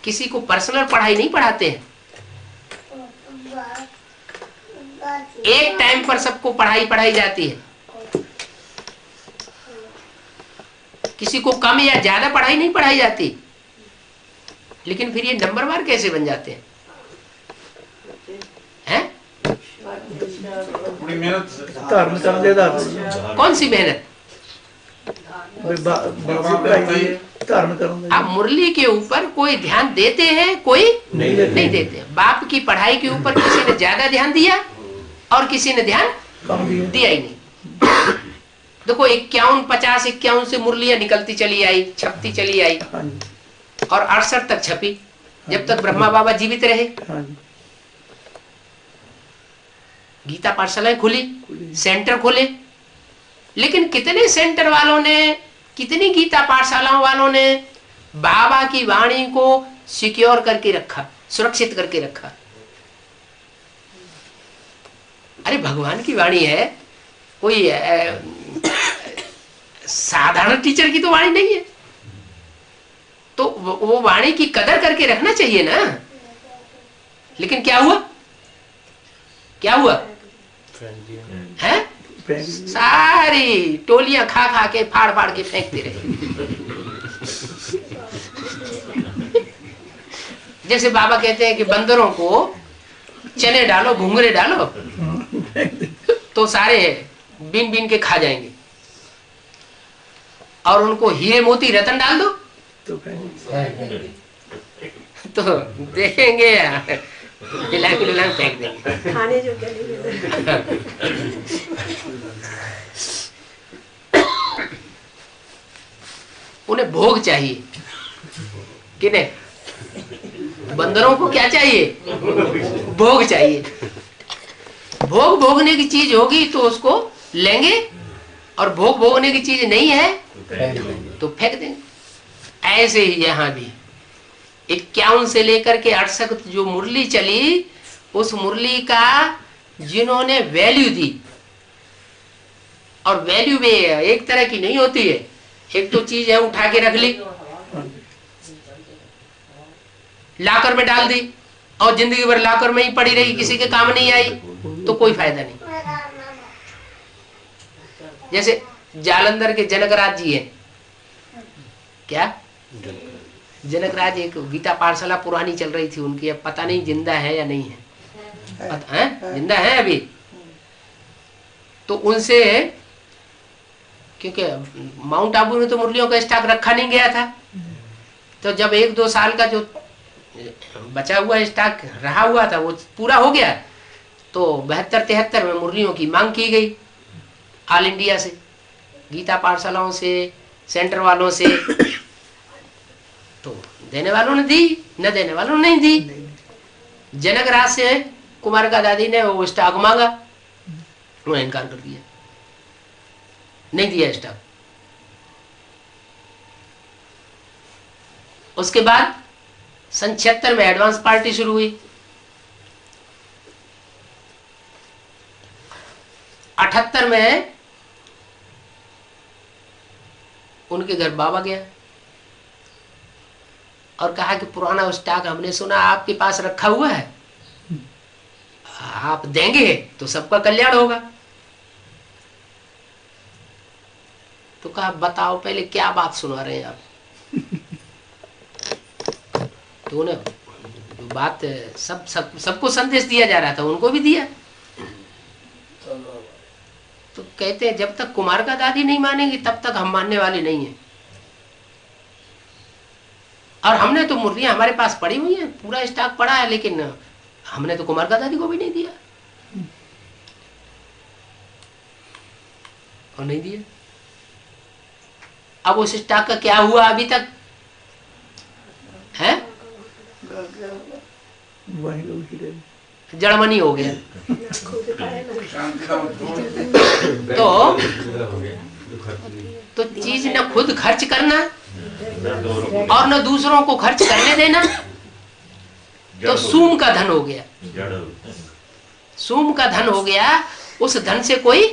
किसी को पर्सनल पढ़ाई नहीं पढ़ाते हैं, एक टाइम पर सबको पढ़ाई पढ़ाई जाती है। किसी को कम या ज्यादा पढ़ाई नहीं पढ़ाई जाती। लेकिन फिर ये नंबरवार कैसे बन जाते हैं? हैं? कौन सी मेहनत? अब मुरली के ऊपर कोई ध्यान देते हैं, कोई नहीं देते। बाप की पढ़ाई के ऊपर किसी ने ज्यादा ध्यान दिया और किसी ने ध्यान दिया ही नहीं। देखो 51, 50, 51 से मुरलियां निकलती चली आई, छपती चली आई और 68 तक छपी, जब तक ब्रह्मा बाबा जीवित रहे। गीता पाठशालाएं खुली, सेंटर खोले, लेकिन कितने सेंटर वालों ने, कितनी गीता पाठशालाओं वालों ने बाबा की वाणी को सिक्योर करके रखा, सुरक्षित करके रखा। अरे भगवान की वाणी है, कोई साधारण टीचर की तो वाणी नहीं है, तो वो वाणी की कदर करके रखना चाहिए ना। लेकिन क्या हुआ, क्या हुआ है? सारी टोलियां खा खा के फाड़ फाड़ के फेंकते रहे। जैसे बाबा कहते हैं कि बंदरों को चने डालो, घुंघरे डालो, तो सारे बीन बीन के खा जाएंगे, और उनको हीरे मोती रतन डाल दो तो देखेंगे हिला फेंक देंगे। खाने जो उन्हें भोग चाहिए। किन्हें? बंदरों को क्या चाहिए? भोग चाहिए। भोग भोगने की चीज होगी तो उसको लेंगे, और भोग भोगने की चीज नहीं है तो फेंक देंगे। ऐसे ही यहाँ भी 51 से लेकर के 68 जो मुरली चली, उस मुरली का जिन्होंने वैल्यू दी, और वैल्यू भी एक तरह की नहीं होती है। एक तो चीज है उठा के रख ली, लाकर में डाल दी, और जिंदगी भर लाकर में ही पड़ी रही, किसी के काम नहीं आई, तो कोई फायदा नहीं। जैसे जालंधर के जनकराज जी हैं, क्या जनकराज, एक गीता पाठशाला पुरानी चल रही थी उनकी, अब पता नहीं जिंदा है या नहीं है, जिंदा है अभी। तो उनसे, क्योंकि माउंट आबू में तो मुरलियों का स्टॉक रखा नहीं गया था, तो जब 1-2 साल का जो बचा हुआ स्टॉक रहा हुआ था वो पूरा हो गया, तो 72-73 में मुरलियों की मांग की गई ऑल इंडिया से, गीता पाठशालाओं से, सेंटर वालों से। तो देने वालों ने दी, न देने वालों ने नहीं दी। जनकराज से कुमार का दादी ने वो स्टॉक मांगा, उन्होंने इनकार कर दिया, नहीं दिया स्टॉक। उसके बाद सन 76 में एडवांस पार्टी शुरू हुई। 78 में उनके घर बाबा गया और कहा कि पुराना स्टॉक हमने सुना आपके पास रखा हुआ है, आप देंगे तो सबका कल्याण होगा। तो कहा बताओ पहले क्या बात सुना रहे हैं आप। तो उन्हें बात सबको संदेश दिया जा रहा था, उनको भी दिया। तो कहते हैं जब तक कुमार का दादी नहीं मानेंगी तब तक हम मानने वाले नहीं हैं। और हमने तो मुरलियां हमारे पास पड़ी हुई हैं, पूरा स्टॉक पड़ा है, लेकिन हमने तो कुमार का दादी को भी नहीं दिया, और नहीं दिया। अब उस स्टॉक का क्या हुआ अभी तक है? जड़मनी हो गया। तो चीज न खुद खर्च करना और न दूसरों को खर्च करने देना, तो सूम का धन हो गया। सूम का धन हो गया, उस धन से कोई